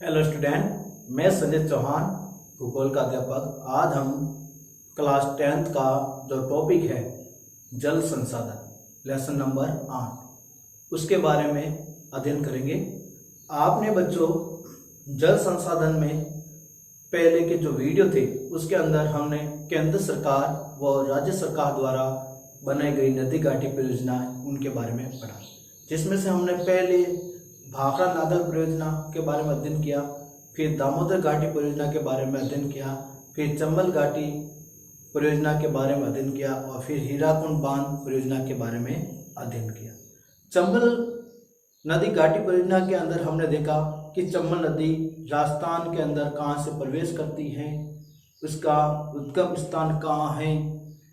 Hello student, मैं संजय चौहान, भूगोल का अध्यापक। आज हम क्लास 10th का जो टॉपिक है जल संसाधन लेसन नंबर 8 उसके बारे में अध्ययन करेंगे। आपने बच्चों जल संसाधन में पहले के जो वीडियो थे उसके अंदर हमने केंद्र सरकार व राज्य सरकार द्वारा बनाई गई नदी घाटी परियोजना उनके बारे में पढ़ा, जिसमें से हमने पहले भाखड़ा नादल परियोजना के बारे में अध्ययन किया, फिर दामोदर घाटी परियोजना के बारे में अध्ययन किया, फिर चंबल घाटी परियोजना के बारे में अध्ययन किया और फिर हीराकुंड बांध परियोजना के बारे में अध्ययन किया। चंबल नदी घाटी परियोजना के अंदर हमने देखा कि चंबल नदी राजस्थान के अंदर कहाँ से प्रवेश करती है, उसका उद्गम स्थान कहाँ है।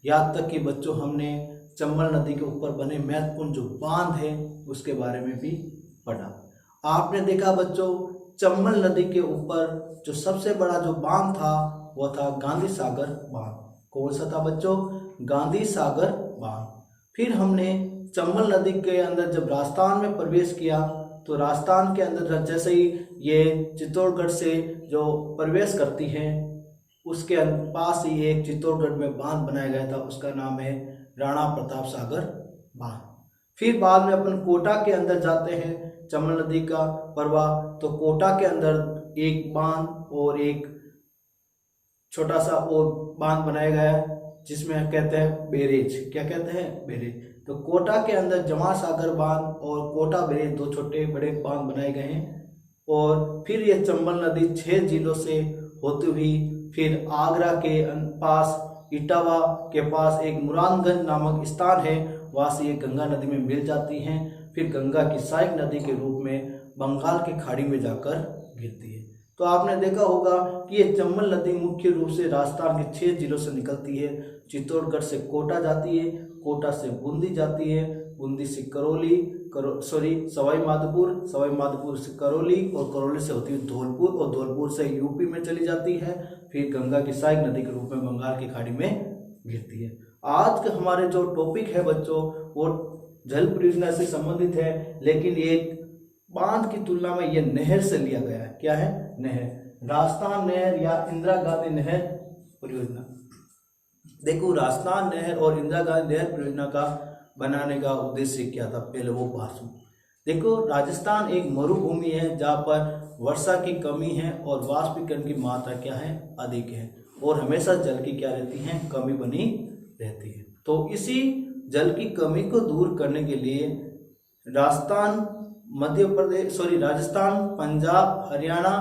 यहाँ तक कि बच्चों हमने चंबल नदी के ऊपर बने महत्वपूर्ण जो बांध है उसके बारे में भी पढ़ा। आपने देखा बच्चों चंबल नदी के ऊपर जो सबसे बड़ा जो बांध था वो था गांधी सागर बांध। कौन सा था बच्चों? गांधी सागर बांध। फिर हमने चंबल नदी के अंदर जब राजस्थान में प्रवेश किया तो राजस्थान के अंदर जैसे ही ये चित्तौड़गढ़ से जो प्रवेश करती है उसके पास ही एक चित्तौड़गढ़ में बांध बनाया गया था, उसका नाम है राणा प्रताप सागर बांध। फिर बाद में अपन कोटा के अंदर जाते हैं, चंबल नदी का प्रवाह, तो कोटा के अंदर एक बांध और एक छोटा सा और बांध बनाया गया है जिसमें कहते हैं बैरेज। क्या कहते हैं? बैरेज। तो कोटा के अंदर जमा सागर बांध और कोटा बैरेज दो छोटे बड़े बांध बनाए गए हैं। और फिर ये चंबल नदी 6 जिलों से होती हुई फिर आगरा के पास इटावा के पास एक मुरादगंज नामक स्थान है, वहाँ से ये गंगा नदी में मिल जाती हैं। फिर गंगा की सहायक नदी के रूप में बंगाल की खाड़ी में जाकर गिरती है। तो आपने देखा होगा कि ये चंबल नदी मुख्य रूप से राजस्थान के 6 जिलों से निकलती है। चित्तौड़गढ़ से कोटा जाती है, कोटा से बूंदी जाती है, बूंदी से सवाई माधोपुर से करौली और करौली से होती है धौलपुर और धौलपुर से यूपी में चली जाती है। फिर गंगा की सहायक नदी के रूप में बंगाल की खाड़ी में गिरती है। आज के हमारे जो टॉपिक है बच्चों वो जल परियोजना से संबंधित है, लेकिन एक बांध की तुलना में यह नहर से लिया गया है। क्या है? नहर। राजस्थान नहर या इंदिरा गांधी नहर परियोजना। देखो राजस्थान नहर और इंदिरा गांधी नहर परियोजना का बनाने का उद्देश्य क्या था, पहले वो बात सुनो। देखो राजस्थान एक मरुभूमि है जहाँ पर वर्षा की कमी है और वाष्पीकरण की मात्रा क्या है? अधिक है और हमेशा जल की क्या रहती है? कमी बनी रहती है। तो इसी जल की कमी को दूर करने के लिए राजस्थान पंजाब हरियाणा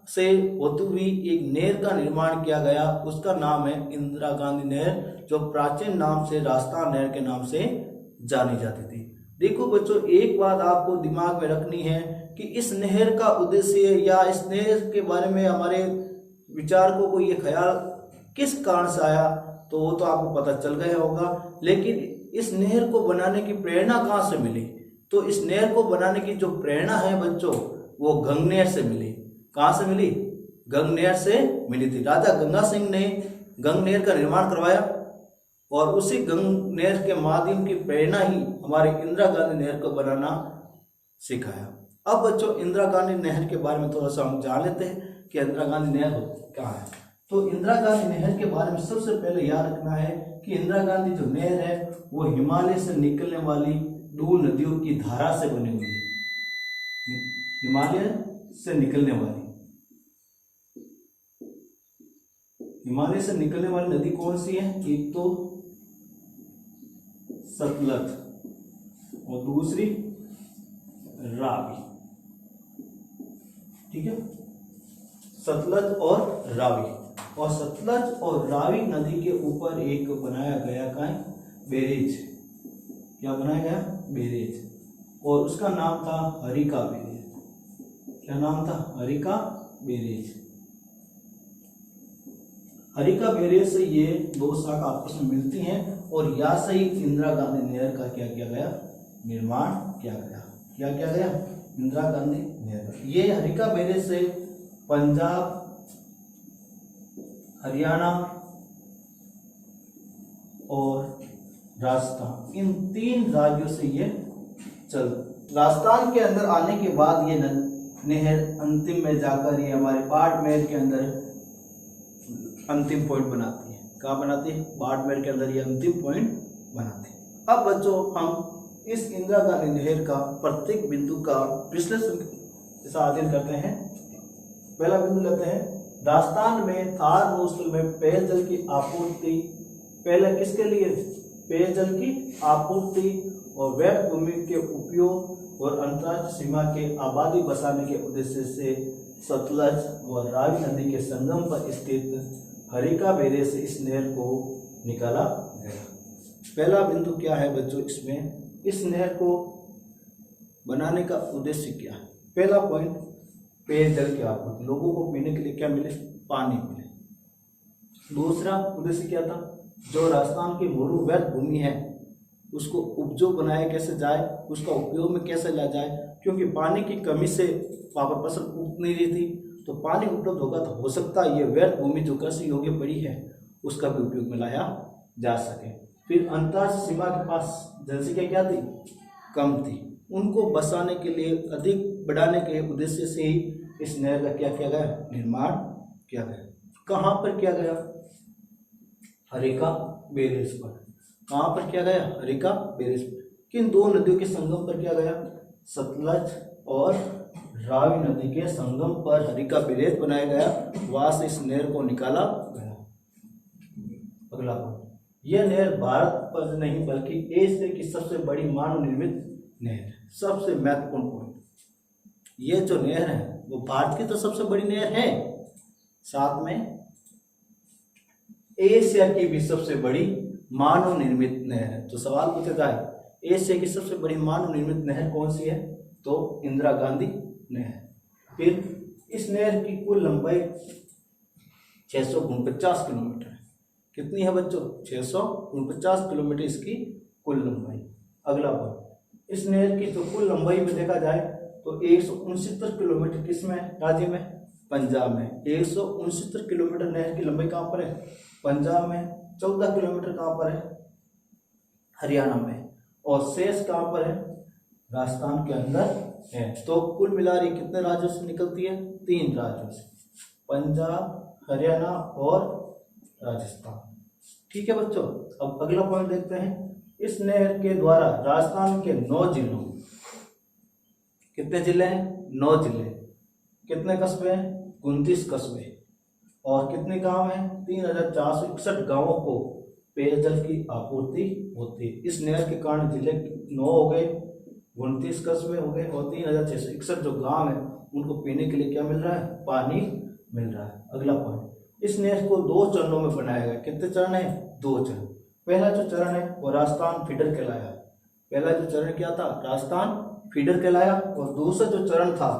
से होती हुई एक नहर का निर्माण किया गया, उसका नाम है इंदिरा गांधी नहर, जो प्राचीन नाम से राजस्थान नहर के नाम से जानी जाती थी। देखो बच्चों एक बात आपको दिमाग में रखनी है कि इस नहर का उद्देश्य या इस नहर के बारे में हमारे विचारकों को ये ख्याल किस कारण से आया तो वो तो आपको पता चल गया होगा, लेकिन इस नहर को बनाने की प्रेरणा कहाँ से मिली? तो इस नहर को बनाने की जो प्रेरणा है बच्चों वो गंगनेर से मिली। कहाँ से मिली? गंगनेर से मिली थी। राजा गंगा सिंह ने गंगनेर का निर्माण करवाया और उसी गंगनेर के माध्यम की प्रेरणा ही हमारे इंदिरा गांधी नहर को बनाना सिखाया। अब बच्चों इंदिरा गांधी नहर के बारे में थोड़ा सा हम जान लेते हैं कि इंदिरा गांधी नहर कहाँ है। तो इंदिरा गांधी नहर के बारे में सबसे पहले याद रखना है कि इंदिरा गांधी जो नहर है वो हिमालय से निकलने वाली 2 नदियों की धारा से बनी हुई है। हिमालय से निकलने वाली नदी कौन सी है? एक तो सतलज और दूसरी रावी। ठीक है, सतलज और रावी। और सतलज और रावी नदी के ऊपर एक बनाया गया बैरेज। क्या बनाया गया? बैरेज। और उसका नाम था हरिका बैरेज। क्या नाम था? हरिका बैरेज। हरिका बैरेज से ये 2 शाखा आपस में मिलती हैं और यहाँ से ही इंदिरा गांधी नहर का क्या किया गया? निर्माण किया गया। क्या किया गया? इंदिरा गांधी नहर। ये हरिका बैरेज से पंजाब, हरियाणा और राजस्थान, इन 3 राज्यों से ये राजस्थान के अंदर आने के बाद ये नहर अंतिम में जाकर ये हमारे बाड़मेर के अंदर अंतिम पॉइंट बनाती है। कहाँ बनाती है? बाड़मेर के अंदर ये अंतिम पॉइंट बनाती है। अब बच्चों हम इस इंदिरा गांधी नहर का प्रत्येक बिंदु का विश्लेषण जैसा अध्ययन करते हैं। पहला बिंदु लेते हैं, राजस्थान में थार मरुस्थल में पेयजल की आपूर्ति। पहले किसके लिए? पेयजल की आपूर्ति और व्यर्थ भूमि के उपयोग और अंतर्राष्ट्रीय सीमा के आबादी बसाने के उद्देश्य से सतलज व रावी नदी के संगम पर स्थित हरिका बेरे से इस नहर को निकाला गया। पहला बिंदु क्या है बच्चों? इसमें इस नहर को बनाने का उद्देश्य क्या है? पहला पॉइंट, पेयजल की आपूर्ति, लोगों को पीने के लिए क्या मिले? पानी मिले। दूसरा उद्देश्य क्या था? जो राजस्थान की मरु व्यर्थ भूमि है उसको उपजाऊ बनाया कैसे जाए, उसका उपयोग में कैसे लाया जाए, क्योंकि पानी की कमी से वहाँ पर फसल उग नहीं रही थी। तो पानी उपलब्ध होगा तो हो सकता है ये व्यर्थ भूमि जो कृषि योग्य पड़ी है उसका भी उपयोग में लाया जा सके। फिर अंतर्राष्ट्रीय सीमा के पास जनसंख्या क्या थी? कम थी। उनको बसाने के लिए, अधिक बढ़ाने के उद्देश्य से ही इस नहर का क्या किया गया? निर्माण किया गया। कहाँ पर किया गया? हरिका बैरेज पर। कहाँ पर किया गया? हरिका बैरेज पर। किन दो नदियों के संगम पर किया गया? सतलज और रावी नदी के संगम पर हरिका बैरेज बनाया गया, वहां से इस नहर को निकाला गया। अगला पॉइंट, यह नहर भारत पर नहीं बल्कि एशिया की सबसे बड़ी मानव निर्मित नहर है। सबसे महत्वपूर्ण पॉइंट, ये जो नहर है वो भारत की तो सबसे बड़ी नहर है, साथ में एशिया की भी सबसे बड़ी मानव निर्मित नहर है। तो सवाल पूछा जाए एशिया की सबसे बड़ी मानव निर्मित नहर कौन सी है? तो इंदिरा गांधी नहर। फिर इस नहर की कुल लंबाई 649 किलोमीटर है। कितनी है बच्चों? 649 किलोमीटर इसकी कुल लंबाई। अगला पॉइंट, इस नहर की तो कुल लंबाई में देखा जाए तो 169 किलोमीटर किसमें? राज्य में, पंजाब में। 169 किलोमीटर नहर की लंबाई कहाँ पर है? पंजाब में। 14 किलोमीटर कहाँ पर है? हरियाणा में। और शेष कहाँ पर है? राजस्थान के अंदर है। तो कुल मिला रही कितने राज्यों से निकलती है? 3 राज्यों से, पंजाब, हरियाणा और राजस्थान। ठीक है बच्चों, अब अगला पॉइंट देखते हैं। इस नहर के द्वारा राजस्थान के 9 जिलों, कितने जिले हैं? 9 जिले। कितने कस्बे हैं? 29 कस्बे। और कितने गांव हैं? 3461 गांवों को पेयजल की आपूर्ति होती है। इस नहर के कारण जिले 9 हो गए, 29 कस्बे हो गए और 3661 जो गांव है उनको पीने के लिए क्या मिल रहा है? पानी मिल रहा है। अगला पॉइंट, इस नहर को 2 चरणों में बनाया गया। कितने चरण है? 2 चरण। पहला जो चरण है वो राजस्थान फीडर कहलाया। पहला जो चरण क्या था? राजस्थान फीडर कहलाया। और दूसरा जो चरण था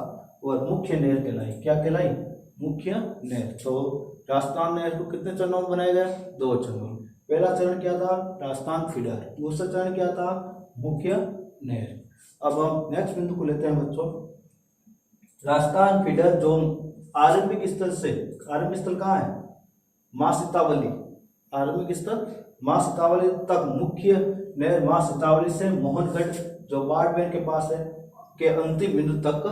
वह मुख्य नहर कहलाई। क्या कहलाई? मुख्य नहर। तो राजस्थान नहर को कितने चरणों में बनाया गया? 2 चरणों में। पहला चरण क्या था? राजस्थान फीडर। दूसरा चरण क्या था? मुख्य नहर। अब हम नेक्स्ट बिंदु को लेते हैं बच्चों। राजस्थान फीडर जोन आरंभिक स्थल से, आरंभिक स्थल कहाँ है? माँ सीतावली। आरंभिक स्थल माँ सीतावली तक मुख्य नहर माँ सीतावली से मोहनगढ़ जो बाड़मेर के पास है के अंतिम बिंदु तक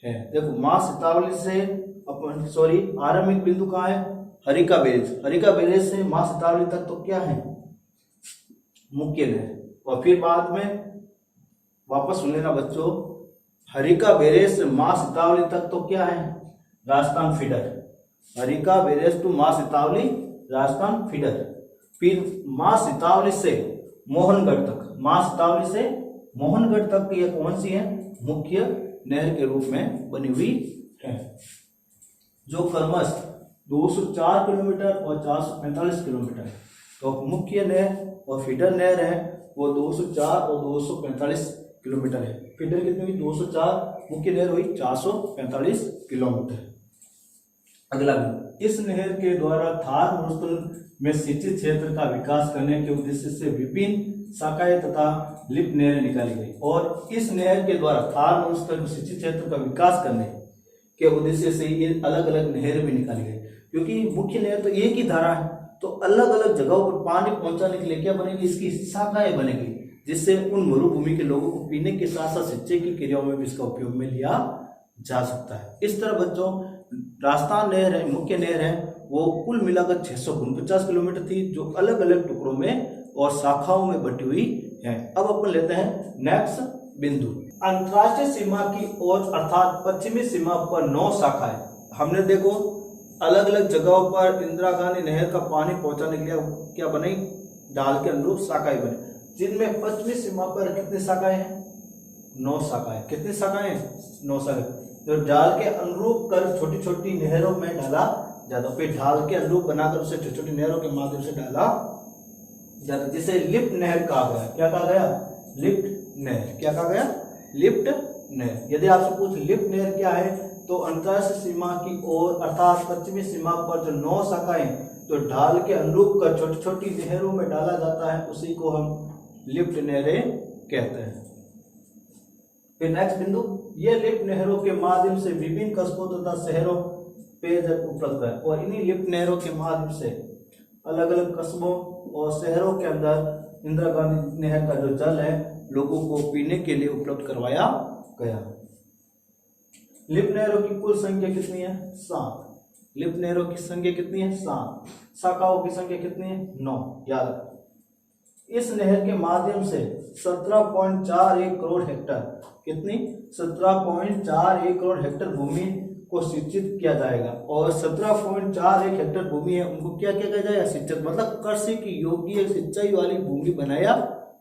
है। देखो माँ सीतावली से अपन आरंभिक बिंदु कहाँ है? हरिका बैरेज। हरिका बैरेज से माँ सीतावली तक तो क्या है? मुख्य नहर। और फिर बाद में वापस सुन लेना बच्चों, हरिका बैरेज से माँ सीतावली तक तो क्या है? Rajasthan feeder. Harike barrage to Masitawali Rajasthan feeder. फिर माँ सीतावली से मोहनगढ़ तक, माँ सीतावली से मोहनगढ़ तक ये कौन सी है? मुख्य नहर के रूप में बनी हुई है, जो क्रमश 204 किलोमीटर और 445 किलोमीटर है। तो मुख्य नहर और फीडर नहर है वो 204 और 245 किलोमीटर है। फीडर कितनी हुई? 204, मुख्य नहर हुई 445 किलोमीटर। अगला, इस नहर के द्वारा थार मरुस्थल में सिंचित क्षेत्र का विकास करने के उद्देश्य से विभिन्न शाखाएं तथा लिफ्ट नहरें निकाली गई। और इस नहर के द्वारा थार मरुस्थल में सिंचित क्षेत्र का विकास करने के उद्देश्य से ये अलग अलग नहरें भी निकाली गई। क्योंकि मुख्य नहर तो एक ही धारा है, तो अलग अलग जगहों पर पानी पहुंचाने के लिए क्या बनेगी? इसकी शाखाएं बनेगी, जिससे उन मरुभूमि के लोगों को पीने के साथ साथ सिंचाई की क्रियाओं में भी इसका उपयोग में लिया जा सकता है। इस तरह बच्चों राजस्थान नहर है, मुख्य नहर है, वो कुल मिलाकर 649 किलोमीटर थी, जो अलग अलग टुकड़ों में और शाखाओं में बटी हुई है। अब अपन लेते हैं नेक्स्ट बिंदु, अंतर्राष्ट्रीय सीमा की ओर अर्थात पश्चिमी सीमा पर 9 शाखाएं। हमने देखो अलग अलग जगहों पर इंदिरा गांधी नहर का पानी पहुंचाने के लिए क्या बनाई, ढाल के अनुरूप शाखाएं बनी, जिनमें पश्चिमी सीमा पर कितनी शाखाएं हैं, 9 शाखाएं। कितनी शाखाएं हैं, 9 शाखाएं, जो ढाल के अनुरूप कर छोटी छोटी नहरों में डाला जाता, फिर ढाल के अनुरूप बनाकर उसे छोटी छोटी नहरों के माध्यम से डाला जाता, जिसे लिफ्ट नहर कहा गया। क्या कहा गया, लिफ्ट नहर। क्या कहा गया, लिफ्ट नहर। यदि आपसे पूछ लिफ्ट नहर क्या है, तो अंतर्राष्ट्रीय सीमा की ओर अर्थात पश्चिमी सीमा पर जो 9 शाखाएं जो ढाल के अनुरूप कर छोटी छोटी नहरों में डाला जाता है, उसी को हम लिफ्ट नहरें कहते हैं। फिर नेक्स्ट बिंदु, ये लिफ्ट नहरों के माध्यम से विभिन्न कस्बों तथा शहरों पेयजल उपलब्ध है, और इन्हीं लिफ्ट नहरों के माध्यम से अलग अलग कस्बों और शहरों के अंदर इंदिरा गांधी नहर का जो जल है लोगों को पीने के लिए उपलब्ध करवाया गया। लिफ्ट नहरों की कुल संख्या कितनी है, 7। लिफ्ट नहरों की संख्या कितनी है, 7। शाखाओं की संख्या कितनी है, 9। याद रखो, इस नहर के माध्यम से 17.41 करोड़ हेक्टर, कितनी, 17.41 करोड़ हेक्टर भूमि को सिंचित किया जाएगा, और 17.41 हेक्टर भूमि है उनको क्या किया जाएगा, सिंचित, मतलब कृषि की योग्य सिंचाई वाली भूमि बनाया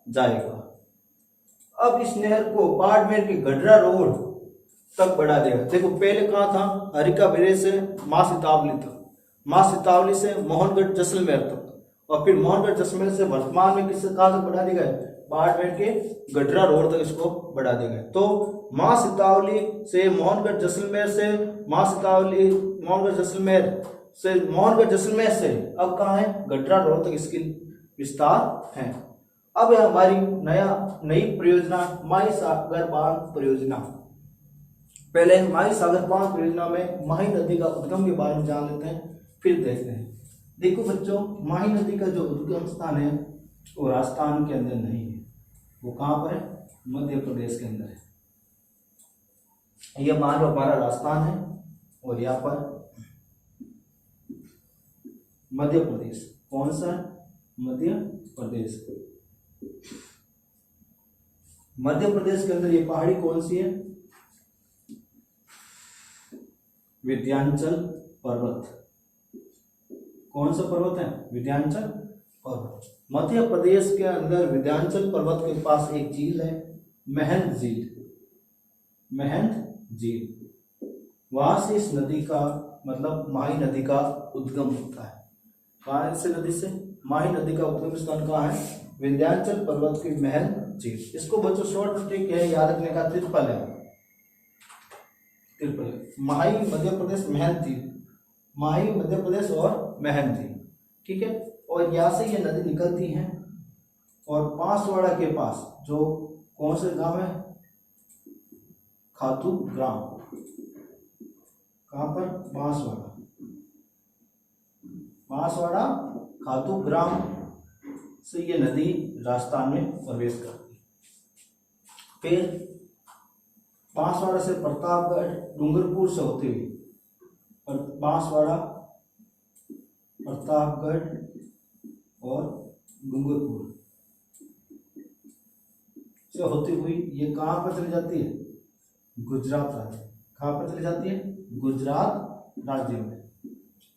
जाएगा। अब इस नहर को बाड़मेर के गडरा रोड तक बढ़ा देगा। देखो पहले कहाँ था, हरिका बेरे से माँ सितावली तक, माँ सितावली से मोहनगढ़ जैसलमेर तक, और फिर मोहनगढ़ जैसलमेर से वर्तमान में किससे कहाँ तक बढ़ा दिया है, बाड़मेर के गडरा रोड तक इसको बढ़ा दिया गया। तो माँ सितावली से मोहनगढ़ जैसलमेर से माँ सितावली, मोहनगढ़ जैसलमेर से मोहनगढ़ जैसलमेर से अब कहाँ है, गडरा रोड तक इसकी विस्तार है। अब है हमारी नई परियोजना माही सागर बांध परियोजना। पहले माही सागर बांध परियोजना में माही नदी का उद्गम के बारे में जान लेते हैं, फिर देखते हैं। देखो बच्चों, माही नदी का जो उद्गम स्थान है वो राजस्थान के अंदर नहीं है, वो कहाँ पर है, मध्य प्रदेश के अंदर है। यह मान लो हमारा राजस्थान है, और यहाँ पर मध्य प्रदेश, कौन सा, मध्य प्रदेश। मध्य प्रदेश के अंदर ये पहाड़ी कौन सी है, विंध्याचल पर्वत। कौन सा पर्वत है, विंध्याचल पर्वत। मध्य प्रदेश के अंदर विंध्याचल पर्वत के पास एक झील है, महंत झील, महंत झील। वहां से इस नदी का मतलब माही नदी का उद्गम होता है। कहाँ से नदी से, माही नदी का उद्गम स्थान कहाँ है, विंध्याचल पर्वत की महंत झील। इसको बच्चों शॉर्ट ट्रिक है याद रखने का, तिरपल है, तिरपल। माही मध्य प्रदेश, महंत झील, माही मध्य प्रदेश और महंत झील, ठीक है। और यहाँ से ये नदी निकलती है, और बांसवाड़ा के पास जो कौन से गांव है, खातू ग्राम। कहाँ पर, बांसवाड़ा, बांसवाड़ा खातू ग्राम से ये नदी राजस्थान में प्रवेश करती है। फिर बांसवाड़ा से प्रतापगढ़, डूंगरपुर से होती हुई, और बांसवाड़ा, प्रतापगढ़ और डूंगरपुर से होती हुई ये कहाँ पर चली जाती है, गुजरात राज्य। कहाँ पर चली जाती है, गुजरात राज्य में।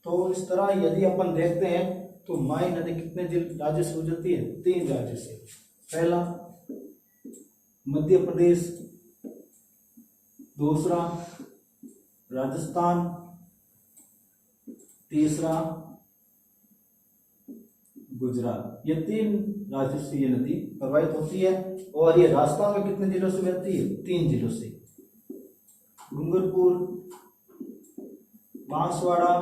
तो इस तरह यदि अपन देखते हैं तो माही नदी कितने राज्य से गुजरती है, 3 राज्य से। पहला मध्य प्रदेश, दूसरा राजस्थान, तीसरा गुजरात। ये 3 राज्यों से ये नदी प्रवाहित होती है, और ये राजस्थान में कितने जिलों से बहती है, 3 जिलों से, डूंगरपुर, बांसवाड़ा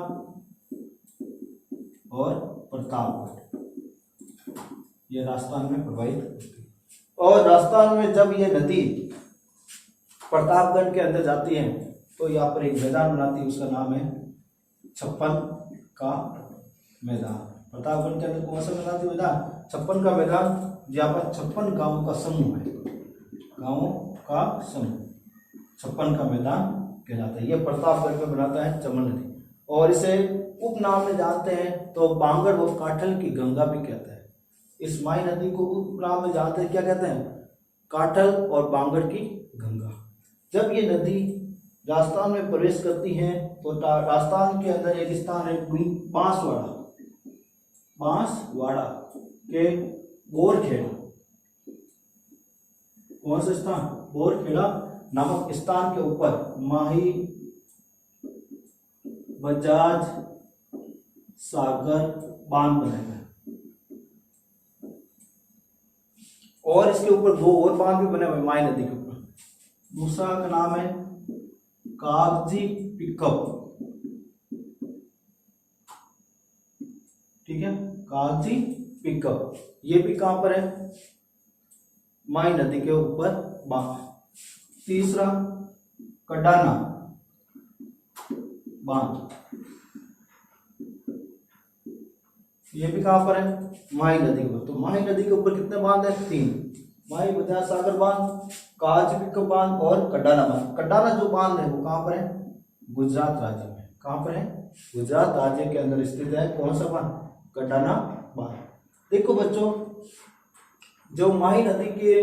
और प्रतापगढ़, ये राजस्थान में प्रवाहित होती है। और राजस्थान में जब ये नदी प्रतापगढ़ के अंदर जाती है तो यहाँ पर एक मैदान बनाती है, उसका नाम है छप्पन का मैदान। प्रतापगढ़ के अंदर कौन सा मैदान, छप्पन का मैदान, जहाँ पर 56 गांवों का समूह है, गांवों का समूह, छप्पन का मैदान कहलाता है। ये प्रतापगढ़ में बनाता है चमन नदी, और इसे उपनाम में जानते हैं तो बांगड़ व काठल की गंगा भी कहते हैं। इस माई नदी को उपनाम में जानते हैं, क्या कहते हैं? काठल और बांगड़ की गंगा। जब ये नदी राजस्थान में प्रवेश करती है तो राजस्थान के अंदर एक स्थान है बांसवाड़ा के बोरखेड़ा। कौन सा स्थान? बोरखेड़ा नामक स्थान के ऊपर माही बजाज सागर बांध बनेगा, और इसके ऊपर दो और बांध भी बने हुए माई नदी के ऊपर। दूसरा का नाम है कागजी पिकअप, ठीक है, कागजी पिकअप। ये भी कहां पर है? माई नदी के ऊपर बांध। तीसरा कडाना बांध, ये भी कहां पर है? माही नदी के ऊपर। तो माही नदी के ऊपर कितने बांध है? 3। माही बजाज सागर बांध, कागजी पिकअप बांध और कडाना बांध। कडाना जो बांध है वो कहां पर है? गुजरात राज्य में। कहां पर है? गुजरात राज्य के अंदर स्थित है। कौन सा बांध? कडाना बांध। देखो बच्चों, जो माही नदी के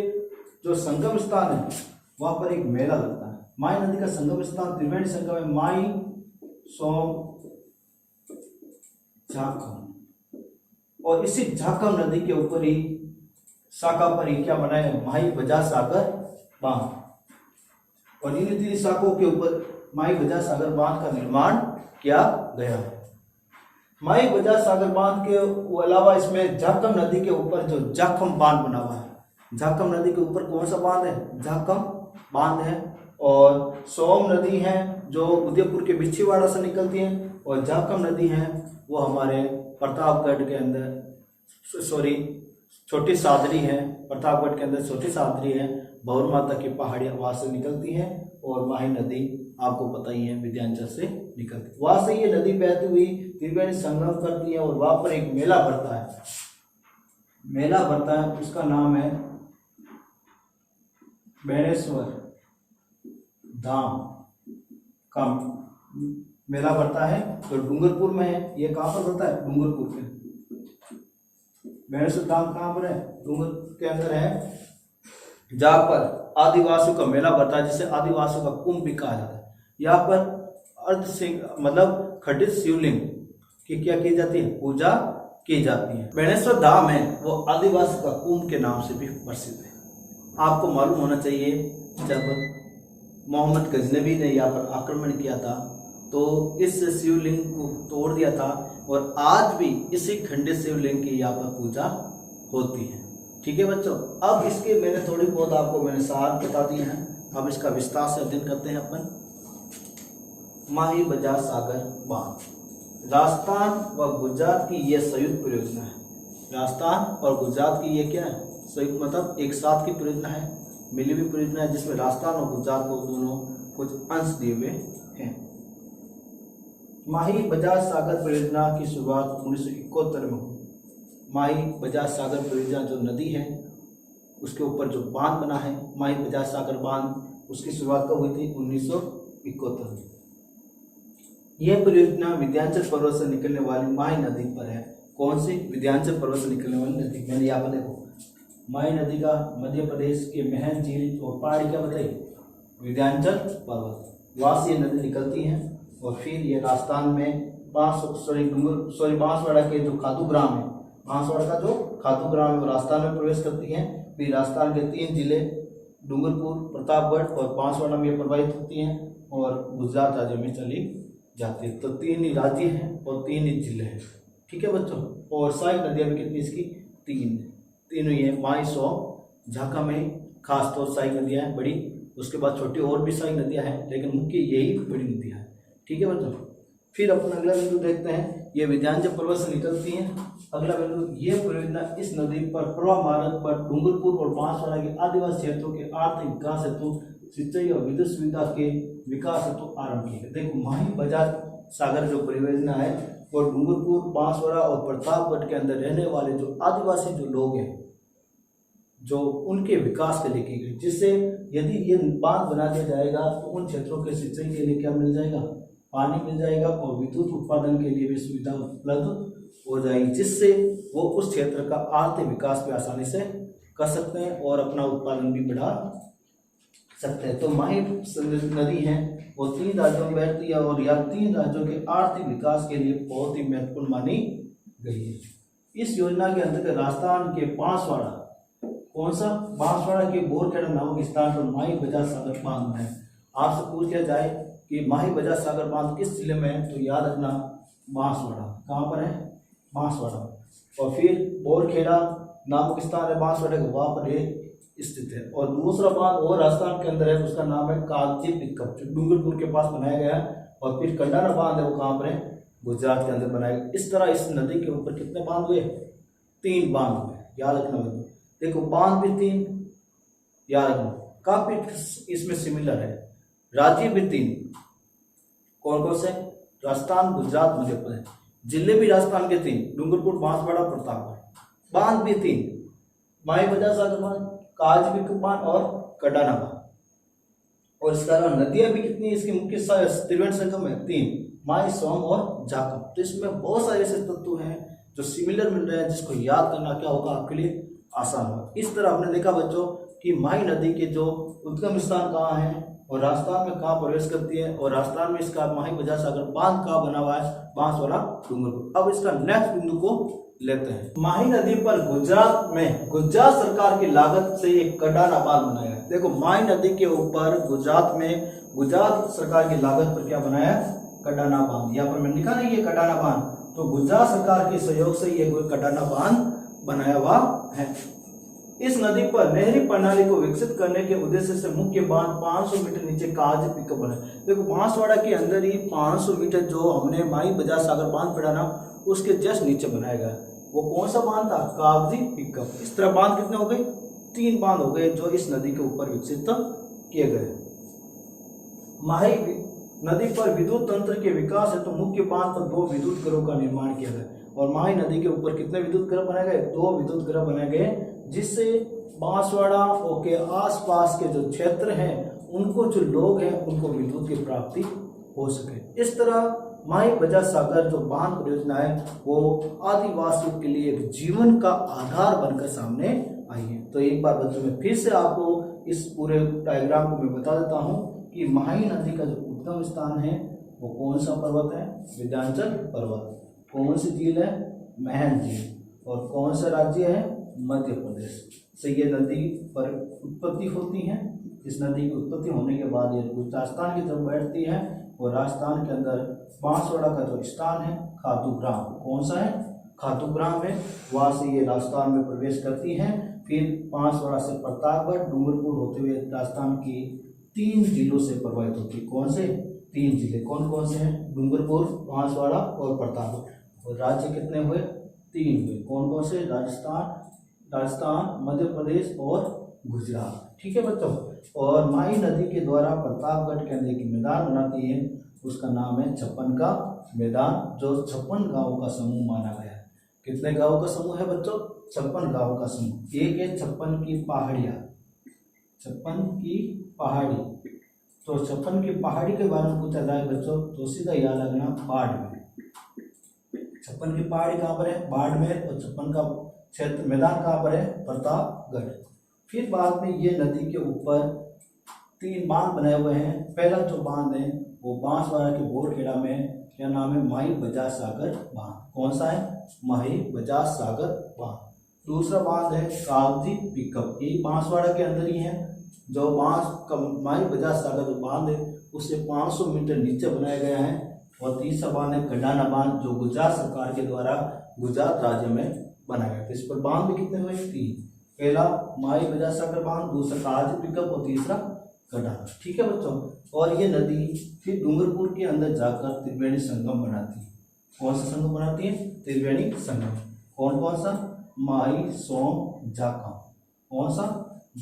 जो संगम स्थान है वहां पर एक मेला लगता है। माही नदी का संगम स्थान त्रिवेणी संगम है, माही सोम झाकम, और इसी झाकम नदी के ऊपर ही शाखा पर ही क्या बना है? माही बजाज सागर बांध। और इन 3 शाखाओं के ऊपर माही बजाज सागर बांध का निर्माण किया गया है। माही बजाज सागर बांध के अलावा इसमें झाकम नदी के ऊपर जो झाकम बांध बना हुआ है। झाकम नदी के ऊपर कौन सा बांध है? झाकम बांध है। और सोम नदी है जो उदयपुर के बिछीवाड़ा से निकलती है, और झाकम नदी है वो हमारे प्रतापगढ़ के अंदर छोटी सादरी है। प्रतापगढ़ के अंदर छोटी सादरी है, भौर माता की पहाड़ियां वहां से निकलती हैं। और माही नदी आपको पता ही है विंध्याचल से निकलती है। वहां से ये नदी बहती हुई त्रिवेणी संगम करती है, और वहां पर एक मेला भरता है। मेला भरता है, उसका नाम है बेणेश्वर धाम का मेला भरता है, जो डूंगरपुर में है। ये कहां पर होता है? डूंगरपुर में। बेणेश्वर धाम कहां पर है? डूंगरपुर के अंदर है, जहां पर आदिवासियों का मेला भरता है, जिसे आदिवासियों का कुंभ भी कहा जाता है। यहाँ पर अर्ध सिंह मतलब खंडित शिवलिंग की क्या की जाती है? पूजा की जाती है। बेणेश्वर धाम है वो आदिवासी का कुंभ के नाम से भी प्रसिद्ध है। आपको मालूम होना चाहिए, जब मोहम्मद गजनवी ने यहाँ पर आक्रमण किया था तो इस शिवलिंग को तोड़ दिया था, और आज भी इसी खंडित शिवलिंग की यहाँ पर पूजा होती है। ठीक है बच्चों, अब इसके मैंने थोड़ी बहुत आपको सार बता दिए हैं। अब इसका विस्तार से अध्ययन करते हैं अपन। माही बजाज सागर बांध राजस्थान व गुजरात की यह संयुक्त परियोजना है। राजस्थान और गुजरात की ये क्या है? संयुक्त मतलब एक साथ की परियोजना है, मिली हुई परियोजना है, जिसमें राजस्थान और गुजरात को दोनों कुछ अंश दिए हुए हैं। माही बजाज सागर परियोजना की शुरुआत 1971 में हुई। माही बजाज सागर परियोजना जो नदी है उसके ऊपर जो बांध बना है माही बजाज सागर बांध, उसकी शुरुआत कब हुई थी? 1971 में। यह परियोजना विंध्याचल पर्वत से निकलने वाली माही नदी पर है। कौन सी? विंध्याचल पर्वत से निकलने वाली नदी। मैंने यहाँ पर देखो माही नदी का मध्य प्रदेश के महन झील और पहाड़ी क्या बताई? विंध्याचल पर्वत, वहां से ये नदी निकलती है, और फिर ये राजस्थान में बांसवाड़ा के जो खातू ग्राम है, बांसवाड़ा का जो खातू ग्राम है वो राजस्थान में प्रवेश करती है। फिर राजस्थान के 3 जिले डूंगरपुर, प्रतापगढ़ और बांसवाड़ा में प्रवाहित होती हैं, और गुजरात राज्य में चली जाती है। तो 3 ही राज्य हैं और 3 ही जिले हैं। ठीक है बच्चों, और सहायक नदियाँ भी कितनी इसकी? 3। तीनों ही है, माही, सोम, झाकम में खास तौर सहायक नदियाँ हैं बड़ी, उसके बाद छोटी और भी सहायक नदियाँ हैं, लेकिन मुख्य यही बड़ी नदियाँ हैं। ठीक है बच्चों, फिर अपन अगला बिंदु देखते हैं। ये विंध्याचल पर्वत से निकलती है। अगला बिंदु, ये परियोजना इस नदी पर प्रवाह मार्ग पर डूंगरपुर और बांसवाड़ा के आदिवासी क्षेत्रों के आर्थिक विकास हेतु, सिंचाई और विद्युत सुविधा के विकास हेतु आरंभ की है। देखो माही बजाज सागर जो परियोजना है वो डूंगरपुर, बांसवाड़ा और प्रतापगढ़ के अंदर रहने वाले जो आदिवासी जो लोग हैं जो उनके विकास के लिए की गई, जिससे यदि ये बांध बना दिया जाएगा तो उन क्षेत्रों के सिंचाई के लिए क्या मिल जाएगा, पानी मिल जाएगा और विद्युत उत्पादन के लिए भी सुविधा उपलब्ध हो जाएगी, जिससे वो उस क्षेत्र का आर्थिक विकास भी आसानी से कर सकते हैं और अपना उत्पादन भी बढ़ा सकते हैं। तो माही नदी है वो 3 राज्यों में बहती है और यह 3 राज्यों के आर्थिक विकास के लिए बहुत ही महत्वपूर्ण मानी गई है। इस योजना के अंतर्गत राजस्थान के बांसवाड़ा, कौन सा, बांसवाड़ा के बोरखेड़ा नामक स्थान पर माही बजाज सागर बांध है। आपसे पूछ लिया जाए कि माही बजाज सागर बांध किस जिले में है, तो याद रखना बांसवाड़ा। कहाँ पर है, बांसवाड़ा। और फिर बोरखेड़ा नामक स्थान है बांसवाड़ा के, वहाँ पर ये स्थित है। और दूसरा बांध और राजस्थान के अंदर है, उसका नाम है कागजी पिकअप, जो डूंगरपुर के पास बनाया गया है। और फिर कंडारा बांध है, वो कहाँ पर है, गुजरात के अंदर बनाया गया। इस तरह इस नदी के ऊपर कितने बांध हुए, 3 बांध हुए, याद रखना बच्चों। देखो बांध भी 3, याद रखना। काफी इसमें सिमिलर है। राज्य भी 3, कौन कौन से, राजस्थान, गुजरात, मध्य प्रदेश। जिले भी राजस्थान के 3, डूंगरपुर, बांसवाड़ा, प्रतापगढ़। बांध भी 3, माही बजाज सागर बांध, कागजी पिकअप बांध और कंडारा बांध। और इसके अलावा नदियां भी कितनी, इसकी मुख्य त्रिवेणी संगम है 3, माही, सोम और झाकम। तो इसमें बहुत सारे ऐसे तत्व हैं जो सिमिलर मिल रहे हैं, जिसको याद करना क्या होगा आपके लिए आसान होगा। इस तरह आपने देखा बच्चों कि माही नदी के जो उद्गम स्थान कहाँ है और राजस्थान में कहाँ प्रवेश करती है, और राजस्थान में इसका माही बजाज सागर बांध कहाँ बना हुआ है, बांसवाड़ा, डूंगरपुर। अब इसका नेक्स्ट बिंदु को लेते हैं। माही नदी पर गुजरात में गुजरात सरकार की लागत से एक कंडारा बांध बनाया है। देखो माही नदी के ऊपर गुजरात में गुजरात सरकार की लागत पर क्या बनाया, कंडारा बांध। यहाँ पर मैंने लिखा नहीं ये कंडारा बांध, तो गुजरात सरकार के सहयोग से ये कंडारा बांध बनाया हुआ है। इस नदी पर नहरी प्रणाली को विकसित करने के उद्देश्य से मुख्य बांध 500 मीटर नीचे कागजी पिकअप बना। देखो बांसवाड़ा के अंदर ही 500 मीटर जो हमने माही बजाज सागर बांध पड़ा ना, उसके जस्ट नीचे बनाया गया। वो कौन सा बांध था, कागजी पिकअप। इस तरह बांध कितने हो गए, 3 बांध हो गए जो इस नदी के ऊपर विकसित किए गए। माही नदी पर विद्युत तंत्र के विकास है तो मुख्य बांध पर 2 विद्युत घरों का निर्माण किया गया। और माही नदी के ऊपर कितने विद्युत घर बनाए गए, 2 विद्युत घर बनाए गए, जिससे बांसवाड़ा के आसपास के जो क्षेत्र हैं उनको, जो लोग हैं उनको विद्युत की प्राप्ति हो सके। इस तरह माही बजाज सागर जो बांध परियोजना है वो आदिवासियों के लिए एक जीवन का आधार बनकर सामने आई है। तो एक बार बच्चों में फिर से आपको इस पूरे डायग्राम को मैं बता देता हूँ कि माही नदी का जो उद्गम स्थान है वो कौन सा पर्वत है, विंध्याचल पर्वत। कौन सी झील है, महन झील। और कौन सा राज्य है, मध्य प्रदेश से ये नदी पर उत्पत्ति होती है। इस नदी की उत्पत्ति होने के बाद ये राजस्थान की तरफ बैठती है और राजस्थान के अंदर बांसवाड़ा का जो स्थान है खातूग्राम, कौन सा है, खातूग्राम है, वहाँ से ये राजस्थान में प्रवेश करती है। फिर बांसवाड़ा से प्रतापगढ़, डूंगरपुर होते हुए राजस्थान की 3 जिलों से प्रभावित होती है। कौन से 3 जिले, कौन कौन से हैं, डूंगरपुर, बांसवाड़ा और प्रतापगढ़। और राज्य कितने हुए, 3 हुए। कौन कौन से, राजस्थान, मध्य प्रदेश और गुजरात। ठीक है बच्चों। और माही नदी के द्वारा प्रतापगढ़ के अंदर एक मैदान बनाती है, उसका नाम है 56 का मैदान, जो 56 गांवों का समूह माना गया है। कितने गांवों का समूह है बच्चों, 56 गांवों का समूह। एक है 56 की पहाड़ियाँ, 56 की पहाड़ी। तो 56 की पहाड़ी के बारे में पूछा जाए बच्चों तो सीधा याद रखना बाड़मेर। 56 की पहाड़ी कहाँ पर है, बाड़मेर। और 56 का क्षेत्र मैदान कहाँ पर है, प्रतापगढ़। फिर बाद में ये नदी के ऊपर 3 बांध बनाए हुए हैं। पहला जो बांध है वो बांसवाड़ा के बोरखेड़ा में, क्या नाम है, माही बजाज सागर बांध। कौन सा है, माही बजाज सागर बांध। दूसरा बांध है कागजी पिकअप, ये बांसवाड़ा के अंदर ही है। जो माही बजाज सागर जो बांध है उससे 500 मीटर नीचे बनाया गया है। और तीसरा बांध है कंडारा बांध, जो गुजरात सरकार के द्वारा गुजरात राज्य में बनाया गया। तो इस पर बांध भी कितने हुए, 3। पहला माही बजाज सागर बांध, दूसरा कागजी पिकअप और तीसरा कंडारा। ठीक है बच्चों। और ये नदी फिर डूंगरपुर के अंदर जाकर त्रिवेणी संगम बनाती है। कौन सा संगम बनाती है, त्रिवेणी संगम। कौन कौन सा, माही, सोम, झाकम। कौन सा,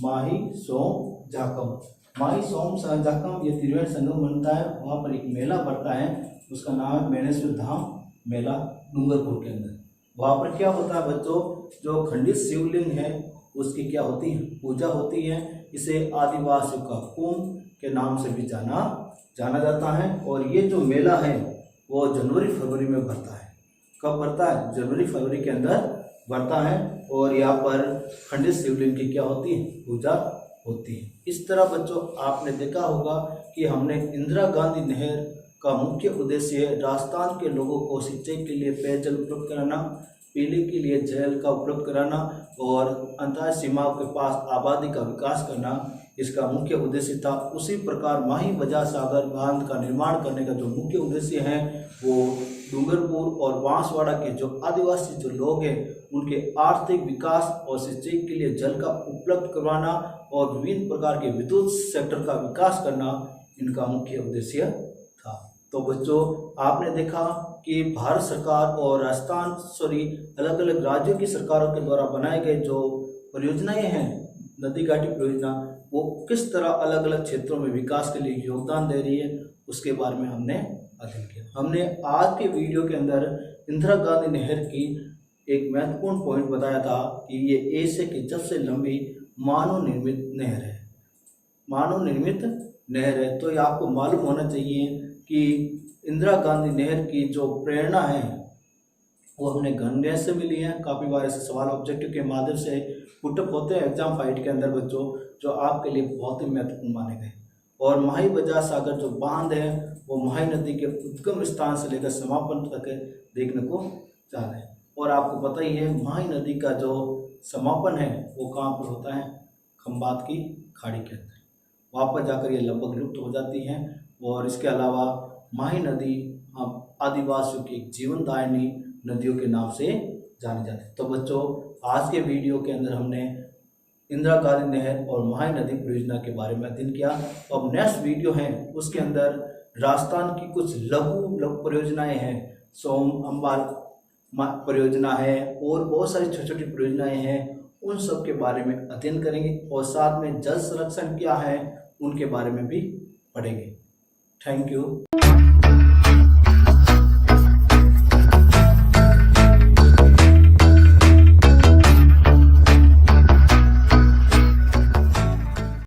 माही, सोम, झाकम। माही, सोम, झाकम ये त्रिवेणी संगम बनता है। वहाँ पर एक मेला पड़ता है, उसका नाम है बेणेश्वर धाम मेला, डूंगरपुर के अंदर। वहाँ पर क्या होता है बच्चों, जो खंडित शिवलिंग है उसकी क्या होती है, पूजा होती है। इसे आदिवासियों का कुंभ के नाम से भी जाना जाता है। और ये जो मेला है वो जनवरी फरवरी में भरता है। कब भरता है? जनवरी फरवरी के अंदर भरता है। और यहाँ पर खंडित शिवलिंग की क्या होती है, पूजा होती है। इस तरह बच्चों आपने देखा होगा कि हमने इंदिरा गांधी नहर का मुख्य उद्देश्य राजस्थान के लोगों को सिंचाई के लिए पेयजल उपलब्ध कराना, पीने के लिए जल का उपलब्ध कराना और अंतर्राष्ट्रीय सीमाओं के पास आबादी का विकास करना इसका मुख्य उद्देश्य था। उसी प्रकार माही बजार सागर बांध का निर्माण करने का जो मुख्य उद्देश्य है वो डूंगरपुर और बांसवाड़ा के जो आदिवासी जो लोग हैं उनके आर्थिक विकास और सिंचाई के लिए जल का उपलब्ध करवाना और विभिन्न प्रकार के विद्युत सेक्टर का विकास करना इनका मुख्य उद्देश्य था। तो बच्चों आपने देखा कि भारत सरकार और राजस्थान अलग अलग राज्यों की सरकारों के द्वारा बनाए गए जो परियोजनाएं हैं नदी घाटी परियोजना, वो किस तरह अलग अलग क्षेत्रों में विकास के लिए योगदान दे रही है उसके बारे में हमने अध्ययन किया। हमने आज के वीडियो के अंदर इंदिरा गांधी नहर की एक महत्वपूर्ण पॉइंट बताया था कि ये एशिया की सबसे लंबी मानव निर्मित नहर है। मानव निर्मित नहर है तो ये आपको मालूम होना चाहिए कि इंदिरा गांधी नहर की जो प्रेरणा है वो हमने गणित से मिली है। काफ़ी बार ऐसे सवाल ऑब्जेक्टिव के माध्यम से पुटअप होते हैं एग्जाम फाइट के अंदर बच्चों, जो आपके लिए बहुत ही महत्वपूर्ण माने गए। और माही बजार सागर जो बांध है वो माही नदी के उद्गम स्थान से लेकर समापन तक देखने को जा रहे हैं। और आपको पता ही है माही नदी का जो समापन है वो कहाँ पर होता है, खंबात की खाड़ी के अंदर। वहाँ पर जाकर ये लगभग लुप्त हो जाती हैं। और इसके अलावा माही नदी आदिवासियों की जीवनदायिनी नदियों के नाम से जानी जाती है। तो बच्चों आज के वीडियो के अंदर हमने इंदिरा गांधी नहर और माही नदी परियोजना के बारे में अध्ययन किया। तो अब नेक्स्ट वीडियो है उसके अंदर राजस्थान की कुछ लघु परियोजनाएं हैं, सोम अंबाल परियोजना है और बहुत सारी छोटी छोटी परियोजनाएं हैं, उन सब के बारे में अध्ययन करेंगे और साथ में जल संरक्षण क्या है उनके बारे में भी पढ़ेंगे। Thank you.